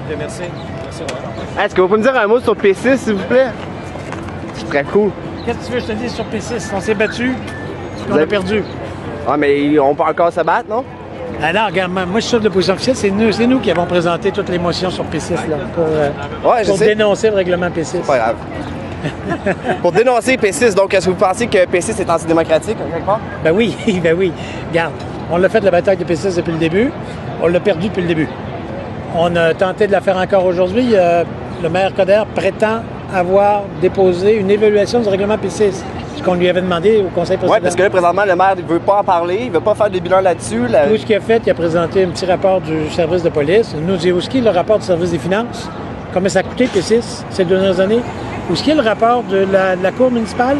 Okay, merci. Merci, ouais. Est-ce que vous pouvez me dire un mot sur P6, s'il vous plaît? C'est très cool. Qu'est-ce que tu veux que je te dise sur P6? On s'est battu, on a perdu. Ah, mais on peut encore se battre, non? Alors, regarde, moi, je suis chef de l'opposition officielle, c'est nous qui avons présenté toutes les motions sur P6 là, pour dénoncer le règlement P6. C'est pas grave. Pour dénoncer P6, donc, est-ce que vous pensez que P6 est antidémocratique, quelque part? Ben oui, ben oui. Regarde, on l'a fait la bataille de P6 depuis le début, on l'a perdu depuis le début. On a tenté de la faire encore aujourd'hui. Le maire Coder prétend avoir déposé une évaluation du règlement P6. Ce qu'on lui avait demandé au conseil précédent. Oui, parce que là, présentement, le maire ne veut pas en parler, il ne veut pas faire de bilan là-dessus. Tout ce qu'il a fait, il a présenté un petit rapport du service de police. Nous dit aussi le rapport du service des finances. Combien ça a coûté, P6, ces 2 dernières années? Où ce qui est le rapport de la Cour municipale?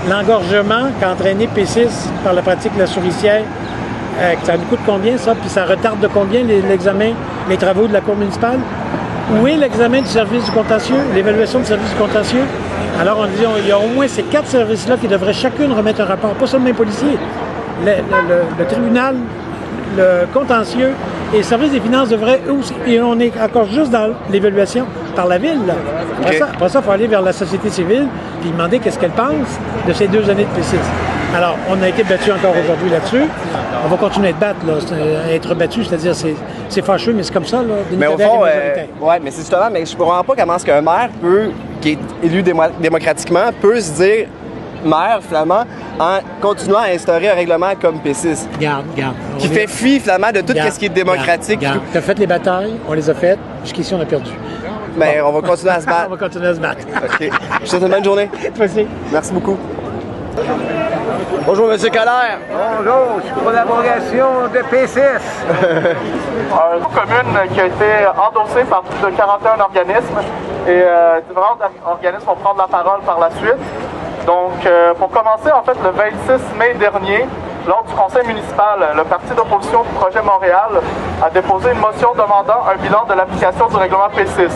L'engorgement qu'a entraîné P6 par la pratique de la souricière. Ça nous coûte combien, ça? Puis ça retarde de combien l'examen, les travaux de la Cour municipale? Où est l'examen du service du contentieux, l'évaluation du service du contentieux? Alors, on dit il y a au moins ces 4 services-là qui devraient chacune remettre un rapport, pas seulement les policiers. Le tribunal, le contentieux et le service des finances devraient eux aussi. Et on est encore juste dans l'évaluation par la ville. Là. Après ça, il faut aller vers la société civile et demander qu'est-ce qu'elle pense de ces 2 années de P6. Alors, on a été battu encore aujourd'hui là-dessus. On va continuer à être battu, là. Être battu, c'est-à-dire, c'est fâcheux, mais c'est comme ça, là. Mais au fond, ouais, mais c'est justement, mais je ne comprends pas comment est-ce qu'un maire peut, qui est élu démocratiquement, peut se dire maire, finalement, en continuant à instaurer un règlement comme P6. Regarde. Qui fait fi, finalement, de tout ce qui est démocratique. Tu as fait les batailles, on les a faites, jusqu'ici, on a perdu. Mais on va continuer à se battre. On va continuer à se battre. OK. Je vous souhaite une bonne journée. Merci. Merci beaucoup. Bonjour, M. Coder. Bonjour, je suis pour l'abrogation de P6. Une commune qui a été endossée par plus de 41 organismes et différents organismes vont prendre la parole par la suite. Donc, pour commencer, en fait, le 26 mai dernier, lors du conseil municipal, le parti d'opposition du projet Montréal a déposé une motion demandant un bilan de l'application du règlement P6.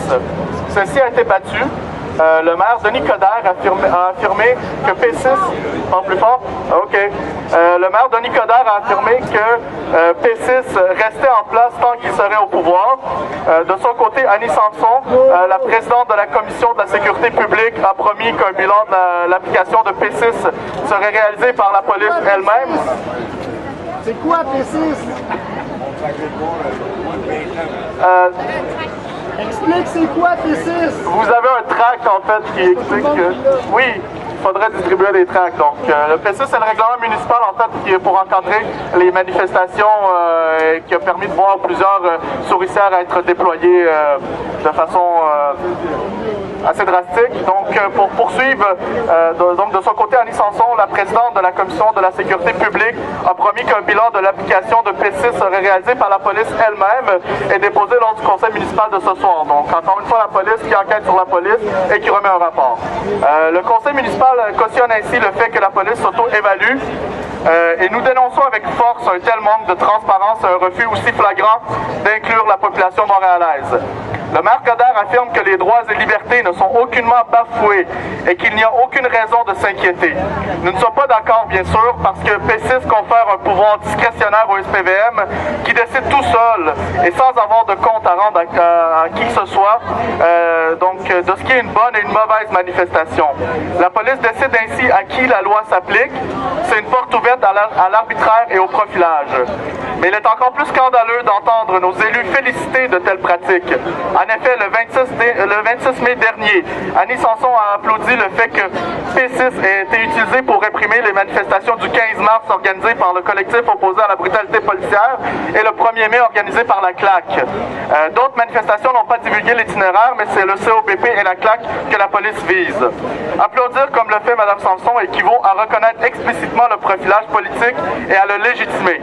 Ceci a été battu. Le maire Denis Coder a affirmé que P6... Parle plus fort? OK. Le maire Denis Coder a affirmé que P6 restait en place tant qu'il serait au pouvoir. De son côté, Annie Samson, la présidente de la Commission de la sécurité publique, a promis qu'un bilan de l'application de P6 serait réalisé par la police elle-même. C'est quoi P6? Explique c'est quoi P6? Vous avez un tract en fait qui explique que... Oui, il faudrait distribuer des tracts. Donc le P6 c'est le règlement municipal en fait qui est pour encadrer les manifestations qui a permis de voir plusieurs souricières être déployées de façon assez drastique. Donc pour poursuivre, donc de son côté, Annie Samson, la présidente de la Commission de la sécurité publique, a promis qu'un bilan de l'application de P6 serait réalisé par la police elle-même et déposé lors du conseil municipal de ce soir. Donc encore une fois, la police qui enquête sur la police et qui remet un rapport. Le conseil municipal cautionne ainsi le fait que la police s'auto-évalue et nous dénonçons avec force un tel manque de transparence et un refus aussi flagrant d'inclure la population montréalaise. Le maire Coder affirme que les droits et libertés ne sont aucunement bafoués et qu'il n'y a aucune raison de s'inquiéter. Nous ne sommes pas d'accord, bien sûr, parce que P6 confère un pouvoir discrétionnaire au SPVM qui décide tout seul et sans avoir de compte à rendre à qui que ce soit, donc de ce qui est une bonne et une mauvaise manifestation. La police décide ainsi à qui la loi s'applique. C'est une porte ouverte à l'arbitraire et au profilage. Mais il est encore plus scandaleux d'entendre nos élus féliciter de telles pratiques. En effet, le 26 mai dernier, Annie Samson a applaudi le fait que P6 ait été utilisé pour réprimer les manifestations du 15 mars organisées par le collectif opposé à la brutalité policière et le 1er mai organisé par la CLAQ. D'autres manifestations n'ont pas divulgué l'itinéraire, mais c'est le COBP et la CLAQ que la police vise. Applaudir comme le fait Mme Samson équivaut à reconnaître explicitement le profilage politique et à le légitimer.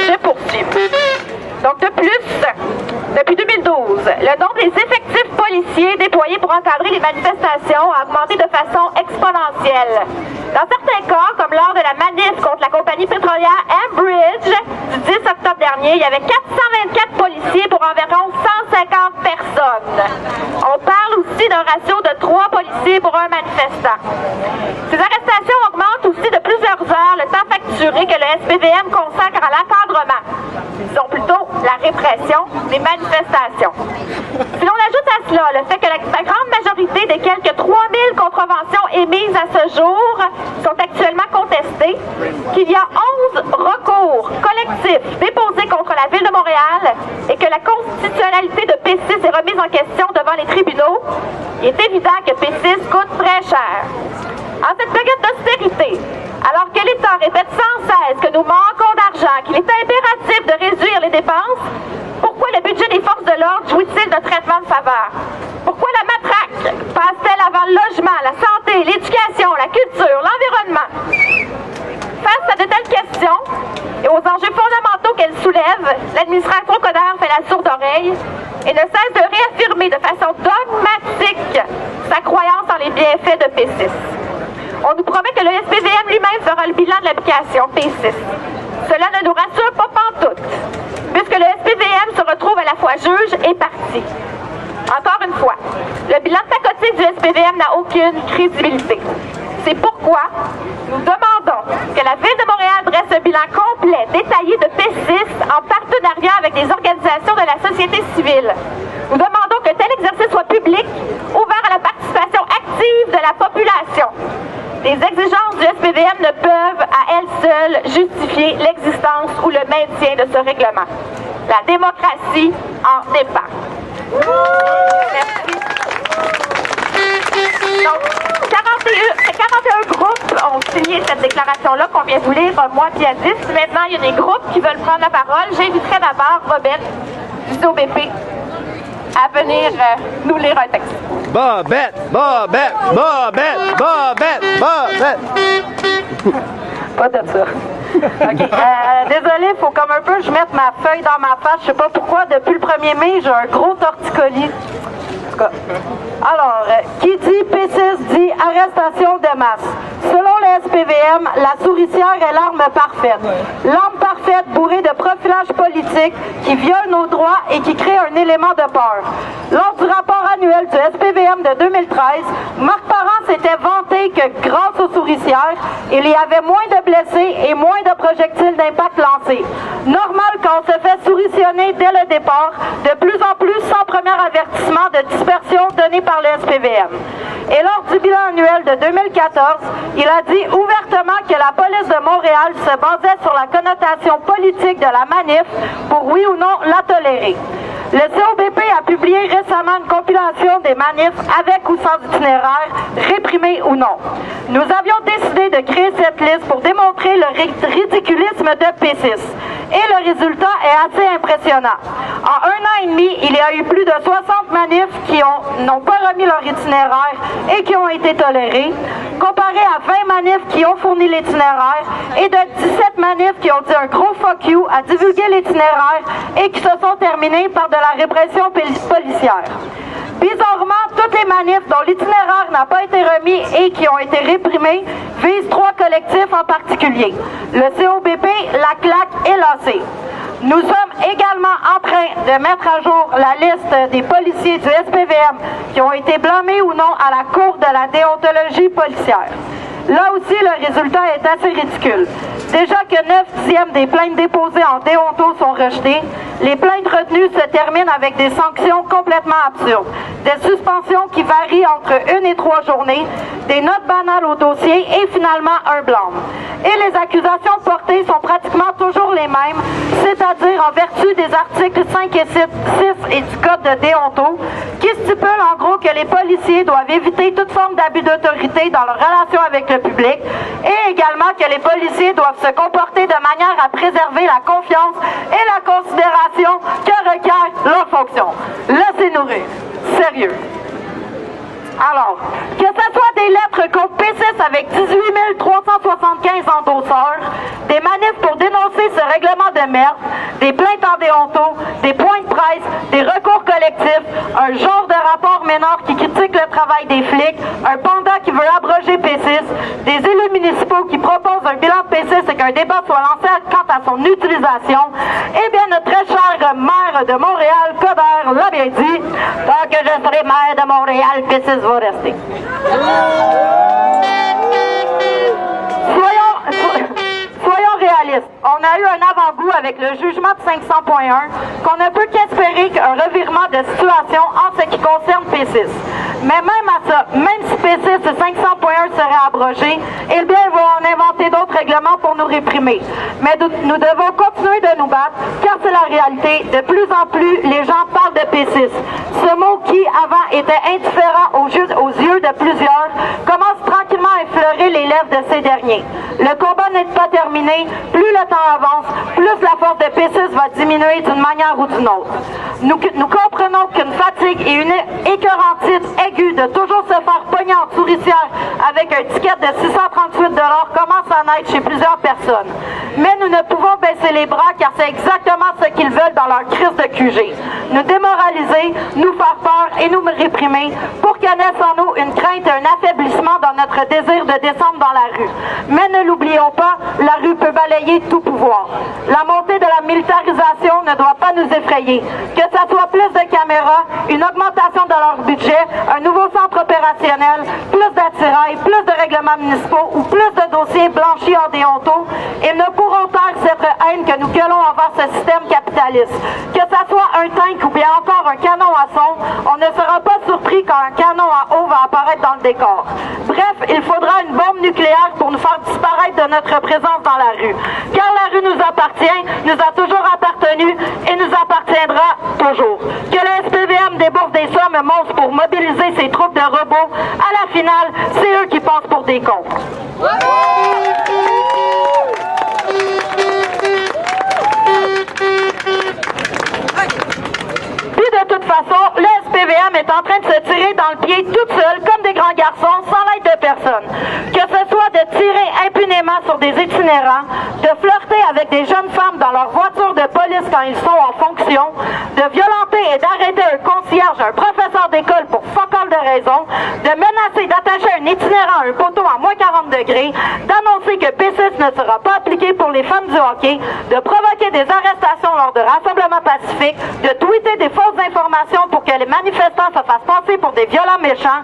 Je poursuis. Donc de plus, depuis 2012, le nombre des effectifs policiers déployés pour encadrer les manifestations a augmenté de façon exponentielle. Dans certains cas, comme lors de la manif contre la compagnie pétrolière Enbridge du 10 octobre dernier, il y avait 424 policiers pour environ 150 personnes. On parle aussi d'un ratio de 3 policiers pour un manifestant. Ces arrestations augmentent aussi de plusieurs mesurée que le SPVM consacre à l'encadrement, disons plutôt la répression des manifestations. Si l'on ajoute à cela le fait que la grande majorité des quelques 3000 contraventions émises à ce jour sont actuellement contestées, qu'il y a 11 recours collectifs déposés contre la Ville de Montréal et que la constitutionnalité de P6 est remise en question devant les tribunaux, il est évident que P6 coûte très cher. En cette période d'austérité, alors que l'État répète sans cesse que nous manquons d'argent, qu'il est impératif de réduire les dépenses, pourquoi le budget des forces de l'ordre jouit-il de traitement de faveur? Pourquoi la matraque passe-t-elle avant le logement, la santé, l'éducation, la culture, l'environnement? Face à de telles questions et aux enjeux fondamentaux qu'elles soulèvent, l'administration Coderre fait la sourde oreille et ne cesse de réaffirmer de façon dogmatique sa croyance en les bienfaits de P6. On nous promet que le SPVM lui-même fera le bilan de l'application P6. Cela ne nous rassure pas pantoute, puisque le SPVM se retrouve à la fois juge et partie. Encore une fois, le bilan de pacotille du SPVM n'a aucune crédibilité. C'est pourquoi nous demandons que la Ville de Montréal dresse un bilan complet, détaillé de P6 en partenariat avec des organisations de la société civile. Nous demandons que tel exercice soit public, ouvert à la participation active de la population. Les exigences du SPVM ne peuvent à elles seules justifier l'existence ou le maintien de ce règlement. La démocratie en dépend. Merci. Donc, 41 groupes ont signé cette déclaration-là qu'on vient de vous lire, moi puis à 10. Maintenant, il y a des groupes qui veulent prendre la parole. J'inviterai d'abord Robette du COBP à venir nous lire un texte. Bobette, Bobette, Bobette, Bobette, Bobette. Pas de ça. OK. Désolé, il faut comme un peu je mette ma feuille dans ma face. Je sais pas pourquoi, depuis le 1er mai, j'ai un gros torticolis. Alors, qui dit P6 dit arrestation de masse. Selon le SPVM, la souricière est l'arme parfaite. L'arme parfaite bourrée de profilage politique qui viole nos droits et qui crée un élément de peur. Lors du rapport annuel du SPVM de 2013, Marc Parent s'était vanté que grâce aux souricières, il y avait moins de blessés et moins de projectiles d'impact lancés. Normal quand on se fait souritionner dès le départ, de plus en plus sans premier avertissement de dispersion donné par le SPVM. Et lors du bilan annuel de 2014, il a dit ouvertement que la police de Montréal se basait sur la connotation politique de la manif pour oui ou non la tolérer. Le COBP a publié récemment une compilation des manifs avec ou sans itinéraire, réprimés ou non. Nous avions décidé de créer cette liste pour démontrer le ridiculisme de P6. Et le résultat est assez impressionnant. En 1 an et demi, il y a eu plus de 60 manifs qui n'ont pas remis leur itinéraire et qui ont été tolérés, comparé à 20 manifs qui ont fourni l'itinéraire et de 17 manifs qui ont dit un gros fuck you à divulguer l'itinéraire et qui se sont terminés par de la répression policière. Bizarrement, toutes les manifs dont l'itinéraire n'a pas été remis et qui ont été réprimés visent 3 collectifs en particulier. Le COBP, la CLAC et l'AC. Nous sommes également en train de mettre à jour la liste des policiers du SPVM qui ont été blâmés ou non à la Cour de la déontologie policière. Là aussi, le résultat est assez ridicule. Déjà que 9/10 des plaintes déposées en déonto sont rejetées, les plaintes retenues se terminent avec des sanctions complètement absurdes. Des suspensions qui varient entre 1 et 3 journées, des notes banales au dossier et finalement un blâme. Et les accusations portées sont pratiquement toujours les mêmes, c'est-à-dire en vertu des articles 5 et 6 et du Code de déonto, qui stipulent en gros que les policiers doivent éviter toute forme d'abus d'autorité dans leur relation avec le public et également que les policiers doivent se comporter de manière à préserver la confiance et la considération que requiert leur fonction. Laissez-nous rire. Sérieux. Alors, que ce soit des lettres contre P6 avec 18 375 endosseurs, des manifs pour dénoncer ce règlement de merde, des plaintes en déonto, des points de presse, des recours collectifs, un genre de rapport ménard qui critique le travail des flics, un panda qui veut abroger P6, des élus municipaux qui proposent un bilan de P6 et qu'un débat soit lancé quant à son utilisation, eh bien notre très cher maire de Montréal, Coderre, l'a bien dit, tant que je serai maire de Montréal, P6 va rester. Soyons on a eu un avant-goût avec le jugement de 500.1 qu'on ne peut qu'espérer un revirement de situation en ce qui concerne P6. Mais même à ça, même si P6 et 500.1 seraient abrogés, eh bien, ils vont en inventer d'autres règlements pour nous réprimer. Mais nous devons continuer de nous battre, car c'est la réalité. De plus en plus, les gens parlent de P6. Ce mot qui, avant, était indifférent aux yeux de plusieurs, commence tranquillement à effleurer les lèvres de ces derniers. Le combat n'est pas terminé. Plus le temps avance, plus la force de P6 va diminuer d'une manière ou d'une autre. Nous comprenons qu'une fatigue et une écœurantite aiguë de toujours se faire pogner en souricière avec un ticket de 638 $ commence à naître chez plusieurs personnes. Mais nous ne pouvons baisser les bras car c'est exactement ce qu'ils veulent dans leur crise de QG. Nous démoraliser, nous faire peur et nous réprimer pour que naisse en nous une crainte et un affaiblissement dans notre désir de descendre dans la rue. Mais ne l'oublions pas, la rue peut balayer tout pouvoir. La montée de la militarisation ne doit pas nous effrayer. Que ça soit plus de caméras, une augmentation de leur budget, un nouveau centre opérationnel, plus d'attirail, plus de règlements municipaux ou plus de dossiers blanchis hors des honteaux, ils ne pourront taire cette haine que nous gueulons envers ce système capitaliste. Que ça soit un tank ou bien encore un canon à son, on ne sera pas surpris quand un canon à eau va apparaître dans le décor. Bref, il faudra une bombe nucléaire pour nous faire disparaître de notre présence dans la rue. Car la rue nous appartient, nous a toujours appartenu et nous appartiendra toujours. Que le SPVM débourse des sommes monstres pour mobiliser ses troupes de robots, à la finale, c'est eux qui pensent pour des cons. Puis de toute façon, le SPVM est en train de se tirer dans le pied toute seule, comme des grands garçons, sans l'aide de personne. Que ce soit de tirer impunément sur des itinérants, de flirter avec des jeunes femmes dans leur voiture de police quand ils sont en fonction, de violenter et d'arrêter un concierge, un professeur d'école pour fuck all de raison, de menacer d'attacher un itinérant à un poteau à moins 40 degrés, d'annoncer que P6 ne sera pas appliqué pour les femmes du hockey, de provoquer des arrestations lors de rassemblements pacifiques, de tweeter des fausses informations pour que les manifestants se fassent passer pour des violents méchants,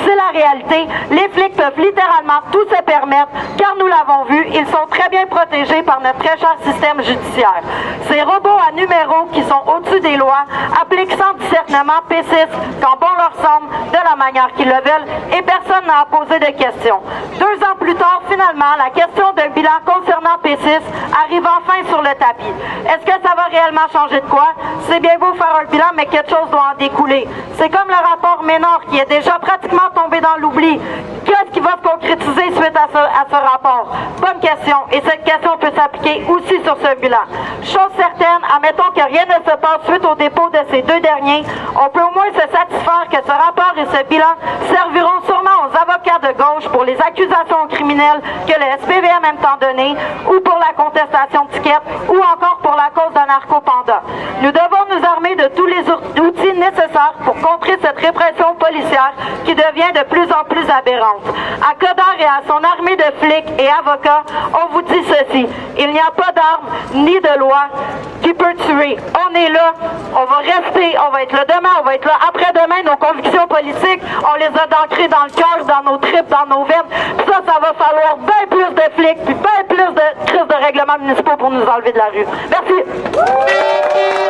c'est la réalité. Les flics peuvent littéralement tout se permettre, car nous l'avons vu, ils sont très bien protégés par notre très cher système judiciaire. Ces robots à numéros qui sont au-dessus des lois appliquent sans discernement P6 quand bon leur semble, de la manière qu'ils le veulent, et personne n'a à poser de questions. 2 ans plus tard, finalement, la question d'un bilan concernant P6 arrive enfin sur le tapis. Est-ce que ça va réellement changer de quoi? C'est bien beau faire un bilan, mais quelque chose doit en découler. C'est comme le rapport Ménard qui est déjà pratiquement tombé dans l'oubli. Qu'est-ce qui va se concrétiser suite à ce rapport? Bonne question. Et cette question peut s'appliquer aussi sur ce bilan. Chose certaine, admettons que rien ne se passe suite au dépôt de ces 2 derniers, on peut au moins se satisfaire que ce rapport et ce bilan serviront sûrement aux avocats de gauche pour les accusations criminelles que le SPVM aime tant donner, ou pour la contestation de tickets, ou encore pour la cause d'un narco-panda. Nous devons nous armer de tous les outils nécessaires pour contrer cette répression policière qui devient de plus en plus aberrante. À Codard et à son armée de flics et avocats, on vous dit ceci: il n'y a pas d'arme ni de loi qui peut tuer. On est là, on va rester, on va être là demain, on va être là après-demain. Nos convictions politiques, on les a ancrées dans le cœur, dans nos tripes, dans nos veines. Puis ça va falloir bien plus de flics, puis bien plus de crises de règlements municipaux pour nous enlever de la rue. Merci.